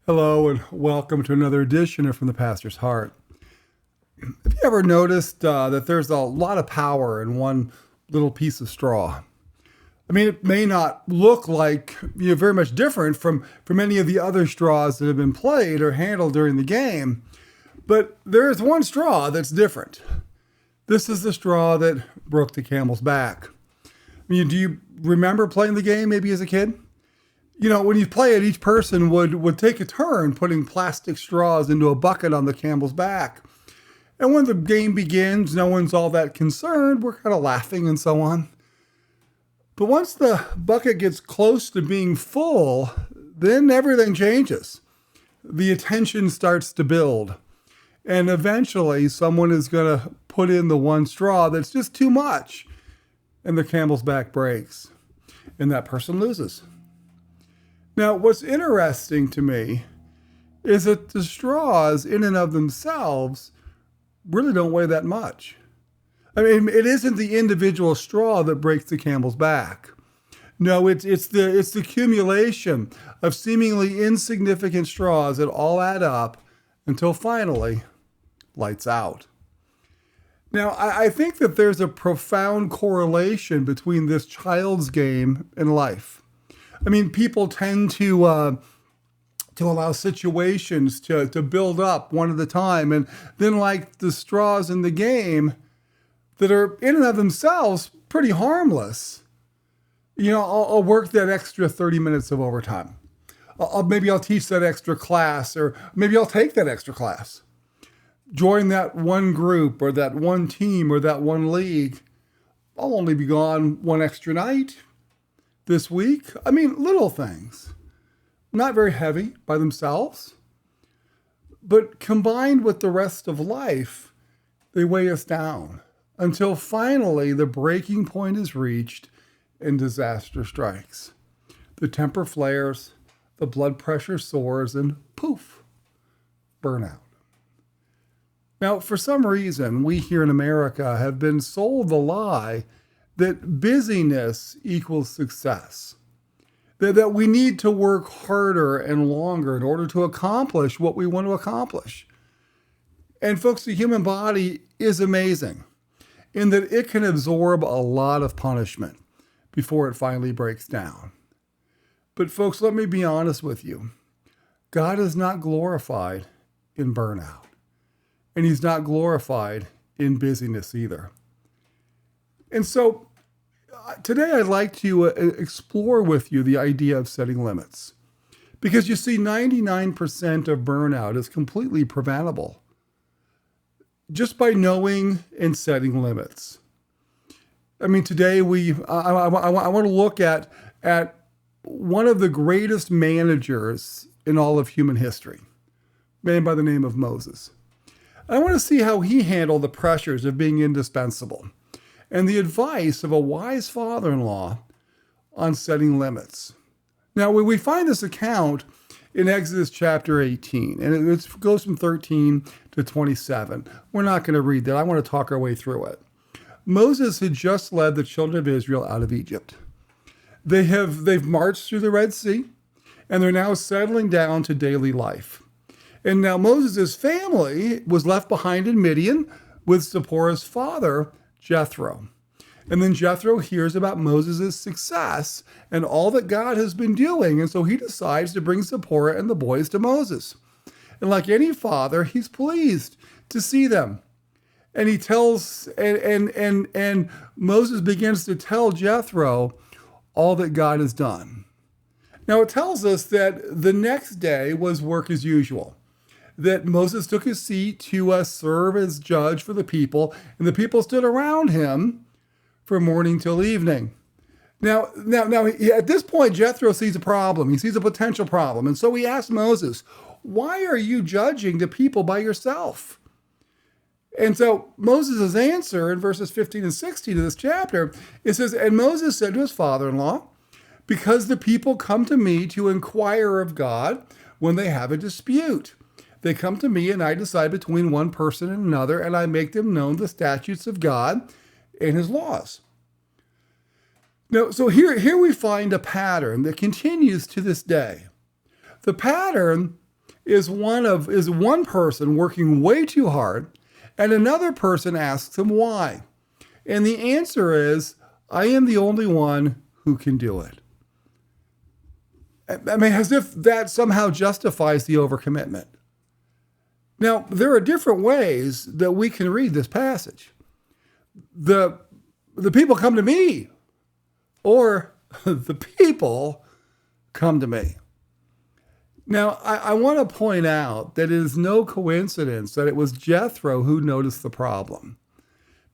Hello and welcome to another edition of From the Pastor's Heart. Have you ever noticed that there's a lot of power in one little piece of straw? I mean, it may not look like very much different from any of the other straws that have been played or handled during the game, but there is one straw that's different. This is the straw that broke the camel's back. I mean, do you remember playing the game maybe as a kid? When you play it, each person would take a turn putting plastic straws into a bucket on the camel's back. And when the game begins, no one's all that concerned. We're kind of laughing and so on. But once the bucket gets close to being full, then everything changes. The attention starts to build. And eventually, someone is going to put in the one straw that's just too much. And the camel's back breaks. And that person loses. Now, what's interesting to me is that the straws in and of themselves really don't weigh that much. I mean, it isn't the individual straw that breaks the camel's back. No, it's the accumulation of seemingly insignificant straws that all add up until finally lights out. Now, I think that there's a profound correlation between this child's game and life. I mean, people tend to allow situations to build up one at a time. And then like the straws in the game that are in and of themselves pretty harmless, I'll work that extra 30 minutes of overtime. Maybe I'll teach that extra class, or maybe I'll take that extra class. Join that one group or that one team or that one league. I'll only be gone one extra night this week. I mean, little things, not very heavy by themselves, but combined with the rest of life, they weigh us down until finally the breaking point is reached and disaster strikes. The temper flares, the blood pressure soars, and poof, burnout. Now, for some reason, we here in America have been sold the lie that busyness equals success. That we need to work harder and longer in order to accomplish what we want to accomplish. And folks, the human body is amazing in that it can absorb a lot of punishment before it finally breaks down. But folks, let me be honest with you. God is not glorified in burnout. And he's not glorified in busyness either. And so today I'd like to explore with you the idea of setting limits. Because you see, 99% of burnout is completely preventable just by knowing and setting limits. I mean, today I want to look at one of the greatest managers in all of human history, a man by the name of Moses. I want to see how he handled the pressures of being indispensable and the advice of a wise father-in-law on setting limits. Now, we find this account in Exodus chapter 18, and it goes from 13 to 27. We're not going to read that. I want to talk our way through it. Moses had just led the children of Israel out of Egypt. They've marched through the Red Sea, and they're now settling down to daily life. And now Moses' family was left behind in Midian with Zipporah's father, Jethro. And then Jethro hears about Moses' success and all that God has been doing. And so he decides to bring Zipporah and the boys to Moses. And like any father, he's pleased to see them. And he tells, and Moses begins to tell Jethro all that God has done. Now it tells us that the next day was work as usual. That Moses took his seat to serve as judge for the people, and the people stood around him from morning till evening. Now, at this point, Jethro sees a problem. He sees a potential problem. And so he asks Moses, why are you judging the people by yourself? And so Moses' answer in verses 15 and 16 of this chapter, it says, and Moses said to his father-in-law, because the people come to me to inquire of God when they have a dispute. They come to me and I decide between one person and another, and I make them known the statutes of God and his laws. Now, so here we find a pattern that continues to this day. The pattern is one person working way too hard, and another person asks him why. And the answer is, I am the only one who can do it. I mean, as if that somehow justifies the overcommitment. Now, there are different ways that we can read this passage. The people come to me, or the people come to me. Now, I want to point out that it is no coincidence that it was Jethro who noticed the problem.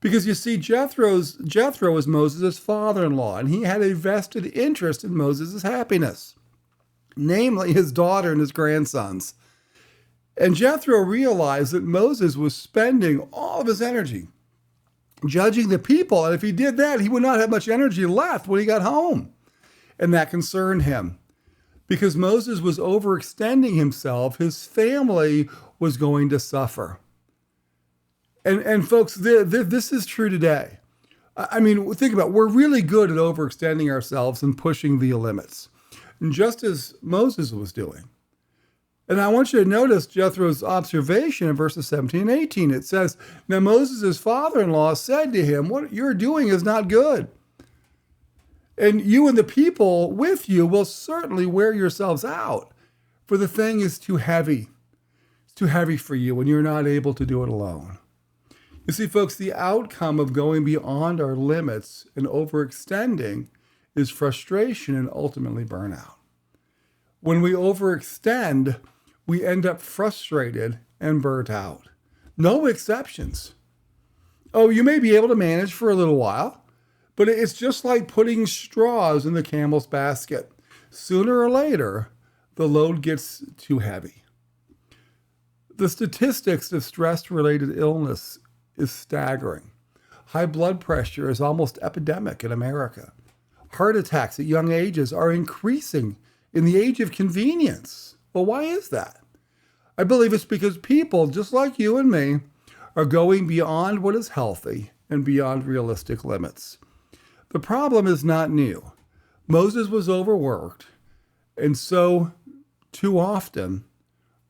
Because you see, Jethro was Moses' father-in-law, and he had a vested interest in Moses' happiness, namely his daughter and his grandsons. And Jethro realized that Moses was spending all of his energy judging the people, and if he did that, he would not have much energy left when he got home. And that concerned him. Because Moses was overextending himself, his family was going to suffer. And folks, this is true today. I mean, think about it. We're really good at overextending ourselves and pushing the limits, and just as Moses was doing. And I want you to notice Jethro's observation in verses 17 and 18. It says, now Moses' father-in-law said to him, what you're doing is not good. And you and the people with you will certainly wear yourselves out, for the thing is too heavy. It's too heavy for you, and you're not able to do it alone. You see, folks, the outcome of going beyond our limits and overextending is frustration and ultimately burnout. When we overextend, we end up frustrated and burnt out. No exceptions. Oh, you may be able to manage for a little while, but it's just like putting straws in the camel's basket. Sooner or later, the load gets too heavy. The statistics of stress-related illness is staggering. High blood pressure is almost epidemic in America. Heart attacks at young ages are increasing in the age of convenience. Well, why is that? I believe it's because people, just like you and me, are going beyond what is healthy and beyond realistic limits. The problem is not new. Moses was overworked, and so too often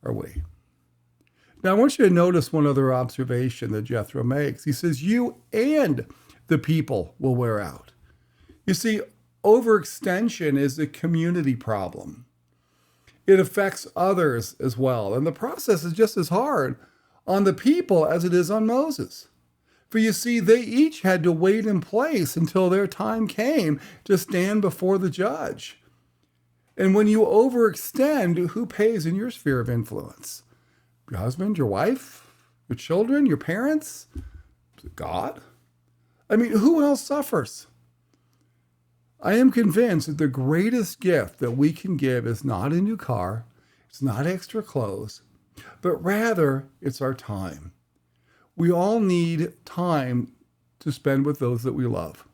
are we. Now, I want you to notice one other observation that Jethro makes. He says, you and the people will wear out. You see, overextension is a community problem. It affects others as well. And the process is just as hard on the people as it is on Moses. For you see, they each had to wait in place until their time came to stand before the judge. And when you overextend, who pays in your sphere of influence? Your husband, your wife, your children, your parents? God? I mean, who else suffers? I am convinced that the greatest gift that we can give is not a new car, it's not extra clothes, but rather it's our time. We all need time to spend with those that we love.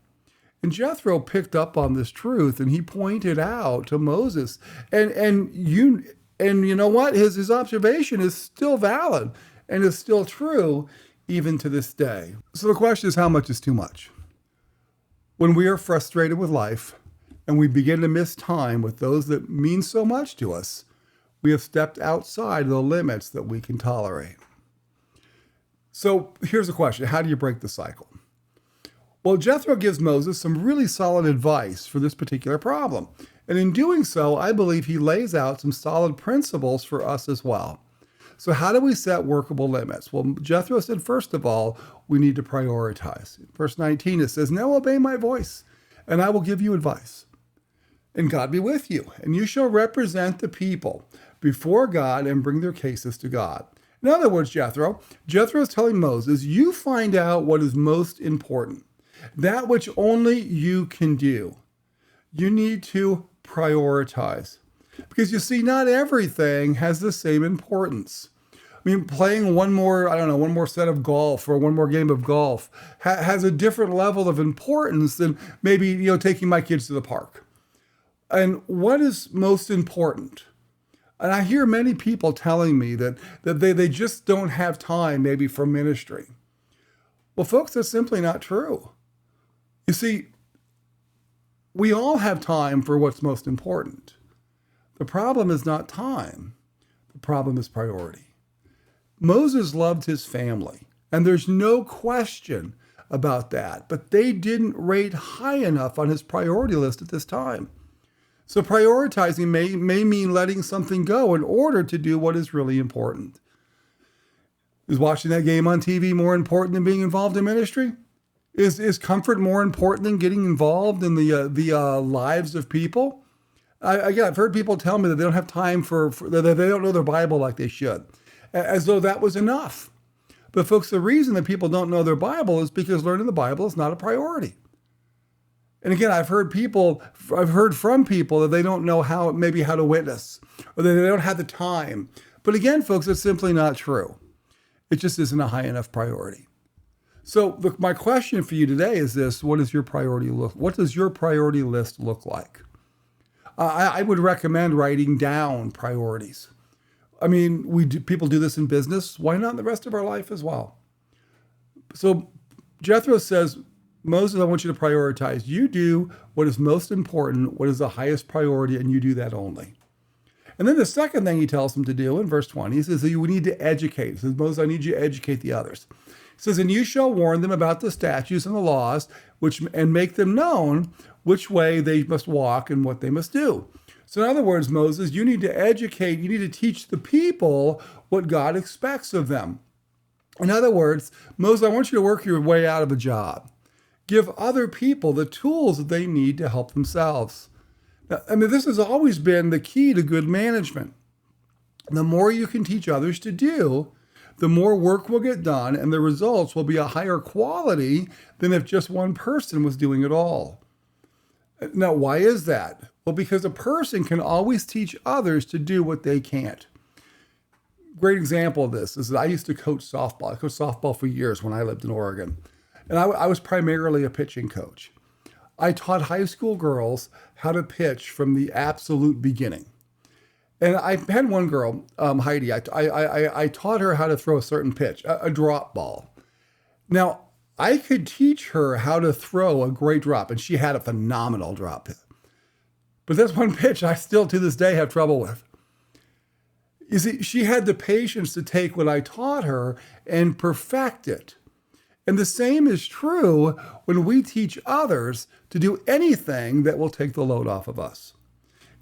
And Jethro picked up on this truth, and he pointed out to Moses, and you know what? His observation is still valid and is still true even to this day. So the question is, how much is too much? When we are frustrated with life and we begin to miss time with those that mean so much to us, we have stepped outside the limits that we can tolerate. So here's the question. How do you break the cycle? Well, Jethro gives Moses some really solid advice for this particular problem. And in doing so, I believe he lays out some solid principles for us as well. So how do we set workable limits? Well, Jethro said, first of all, we need to prioritize. In verse 19, it says, now obey my voice, and I will give you advice. And God be with you, and you shall represent the people before God and bring their cases to God. In other words, Jethro is telling Moses, you find out what is most important, that which only you can do. You need to prioritize. Because you see, not everything has the same importance. I mean, playing one more set of golf or one more game of golf has a different level of importance than maybe, taking my kids to the park. And what is most important? And I hear many people telling me that they just don't have time maybe for ministry. Well, folks, that's simply not true. You see, we all have time for what's most important. The problem is not time. The problem is priority. Moses loved his family, and there's no question about that, but they didn't rate high enough on his priority list at this time. So prioritizing may mean letting something go in order to do what is really important. Is watching that game on TV more important than being involved in ministry? Is comfort more important than getting involved in the lives of people? I've heard people tell me that they don't have time that they don't know their Bible like they should, as though that was enough. But folks, the reason that people don't know their Bible is because learning the Bible is not a priority. And again, I've heard from people that they don't know how to witness, or that they don't have the time. But again, folks, it's simply not true. It just isn't a high enough priority. So my question for you today is this: what does your priority list look like? I would recommend writing down priorities. I mean, people do this in business. Why not in the rest of our life as well? So Jethro says, Moses, I want you to prioritize. You do what is most important, what is the highest priority, and you do that only. And then the second thing he tells him to do in verse 20, he says that you need to educate. He says, Moses, I need you to educate the others. He says, and you shall warn them about the statutes and the laws, and make them known which way they must walk and what they must do. So in other words, Moses, you need to educate, you need to teach the people what God expects of them. In other words, Moses, I want you to work your way out of a job. Give other people the tools that they need to help themselves. Now, I mean, this has always been the key to good management. The more you can teach others to do, the more work will get done, and the results will be a higher quality than if just one person was doing it all. Now, why is that? Well, because a person can always teach others to do what they can't. Great example of this is that I used to coach softball. I coached softball for years when I lived in Oregon. And I was primarily a pitching coach. I taught high school girls how to pitch from the absolute beginning. And I had one girl, Heidi, I taught her how to throw a certain pitch, a drop ball. Now, I could teach her how to throw a great drop, and she had a phenomenal drop. But that's one pitch I still to this day have trouble with. You see, she had the patience to take what I taught her and perfect it. And the same is true when we teach others to do anything that will take the load off of us.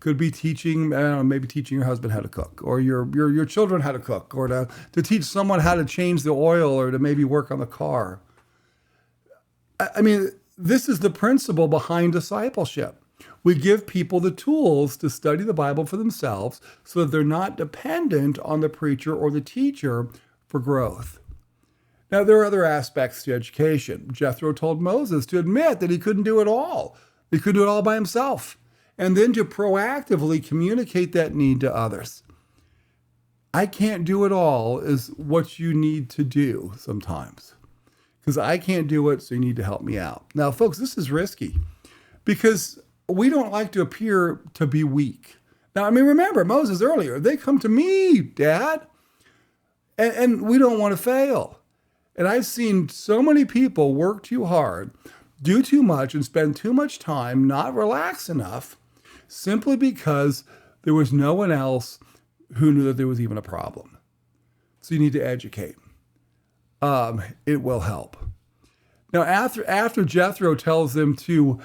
Could be teaching, maybe teaching your husband how to cook, or your children how to cook, or to teach someone how to change the oil, or to maybe work on the car. I mean, this is the principle behind discipleship. We give people the tools to study the Bible for themselves so that they're not dependent on the preacher or the teacher for growth. Now, there are other aspects to education. Jethro told Moses to admit that he couldn't do it all. He couldn't do it all by himself. And then to proactively communicate that need to others. I can't do it all is what you need to do sometimes. Because I can't do it, so you need to help me out. Now, folks, this is risky because we don't like to appear to be weak. Now, I mean, remember Moses earlier, they come to me, Dad, and we don't want to fail. And I've seen so many people work too hard, do too much, and spend too much time not relax enough simply because there was no one else who knew that there was even a problem. So you need to educate. It will help. Now, after Jethro tells them to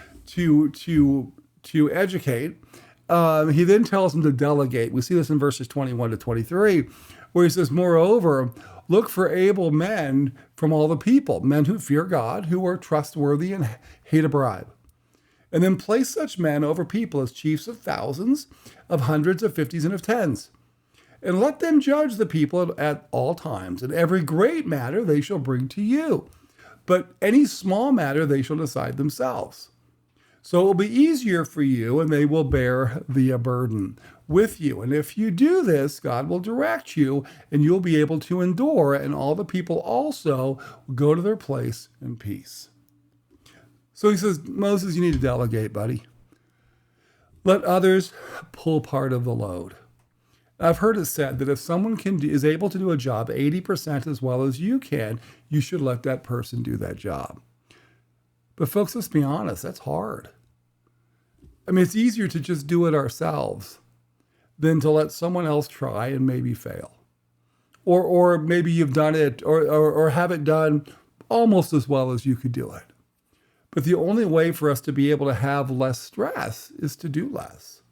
educate, he then tells them to delegate. We see this in verses 21 to 23, where he says, moreover, look for able men from all the people, men who fear God, who are trustworthy and hate a bribe. And then place such men over people as chiefs of thousands, of hundreds, of fifties, and of tens. And let them judge the people at all times. And every great matter they shall bring to you. But any small matter they shall decide themselves. So it will be easier for you, and they will bear the burden with you. And if you do this, God will direct you, and you'll be able to endure, and all the people also will go to their place in peace. So he says, Moses, you need to delegate, buddy. Let others pull part of the load. I've heard it said that if someone is able to do a job 80% as well as you can, you should let that person do that job. But folks, let's be honest, that's hard. I mean, it's easier to just do it ourselves. than to let someone else try and maybe fail. Or maybe you've done it or have it done almost as well as you could do it. But the only way for us to be able to have less stress is to do less.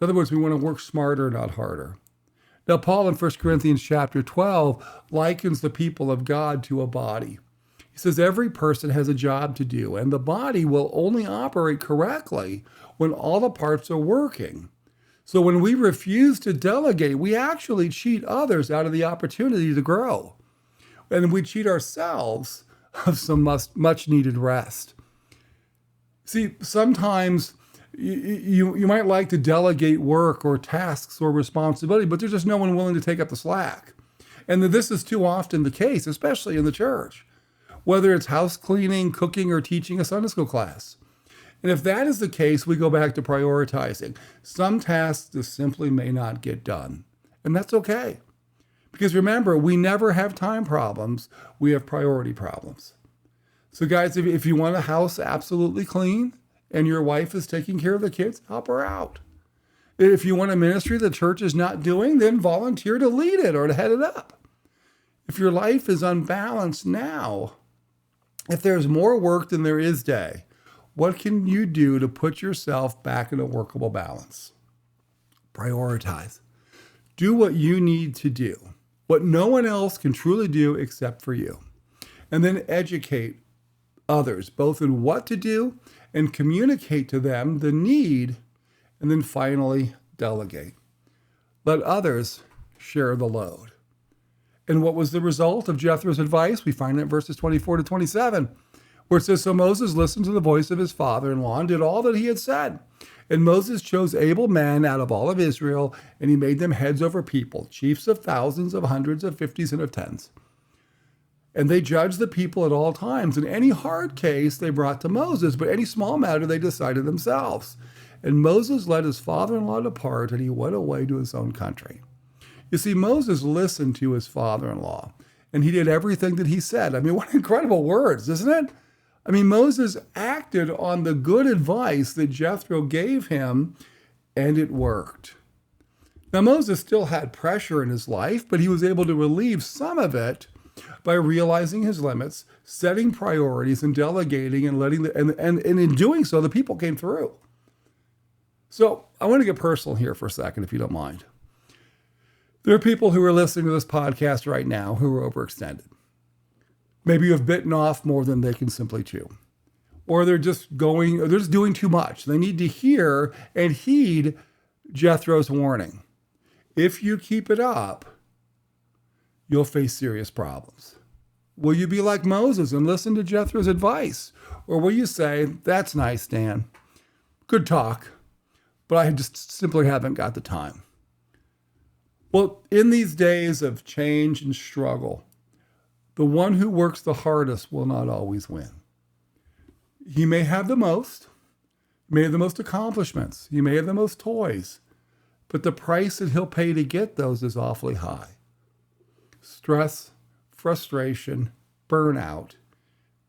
In other words, we want to work smarter, not harder. Now, Paul in 1 Corinthians chapter 12 likens the people of God to a body. He says every person has a job to do, and the body will only operate correctly when all the parts are working. So when we refuse to delegate, we actually cheat others out of the opportunity to grow. And we cheat ourselves of some much needed rest. See, sometimes you might like to delegate work or tasks or responsibility, but there's just no one willing to take up the slack. And this is too often the case, especially in the church, whether it's house cleaning, cooking, or teaching a Sunday school class. And if that is the case, we go back to prioritizing. Some tasks just simply may not get done. And that's okay. Because remember, we never have time problems. We have priority problems. So guys, if you want a house absolutely clean and your wife is taking care of the kids, help her out. If you want a ministry the church is not doing, then volunteer to lead it or to head it up. If your life is unbalanced now, if there's more work than there is day, what can you do to put yourself back in a workable balance? Prioritize. Do what you need to do, what no one else can truly do except for you. And then educate others, both in what to do and communicate to them the need, and then finally delegate. Let others share the load. And what was the result of Jethro's advice? We find it in verses 24 to 27. Where it says, so Moses listened to the voice of his father-in-law and did all that he had said. And Moses chose able men out of all of Israel, and he made them heads over people, chiefs of thousands, of hundreds, of fifties, and of tens. And they judged the people at all times. And any hard case they brought to Moses, but any small matter they decided themselves. And Moses let his father-in-law depart, and he went away to his own country. You see, Moses listened to his father-in-law, and he did everything that he said. I mean, what incredible words, isn't it? I mean, Moses acted on the good advice that Jethro gave him, and it worked. Now, Moses still had pressure in his life, but he was able to relieve some of it by realizing his limits, setting priorities, and delegating, and and in doing so, the people came through. So I want to get personal here for a second, if you don't mind. There are people who are listening to this podcast right now who are overextended. Maybe you have bitten off more than they can simply chew. Or they're just doing too much. They need to hear and heed Jethro's warning. If you keep it up, you'll face serious problems. Will you be like Moses and listen to Jethro's advice? Or will you say, that's nice, Dan. Good talk, but I just simply haven't got the time. Well, in these days of change and struggle, the one who works the hardest will not always win. He may have the most, may have the most accomplishments, he may have the most toys, but the price that he'll pay to get those is awfully high. Stress, frustration, burnout,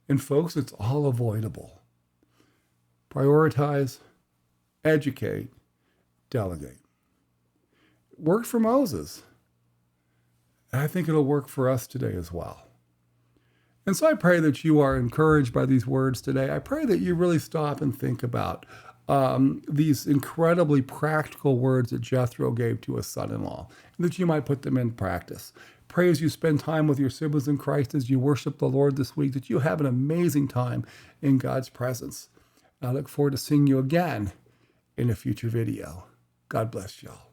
and folks, it's all avoidable. Prioritize, educate, delegate. It worked for Moses. And I think it'll work for us today as well. And so I pray that you are encouraged by these words today. I pray that you really stop and think about these incredibly practical words that Jethro gave to his son-in-law, and that you might put them in practice. Pray as you spend time with your siblings in Christ, as you worship the Lord this week, that you have an amazing time in God's presence. I look forward to seeing you again in a future video. God bless y'all.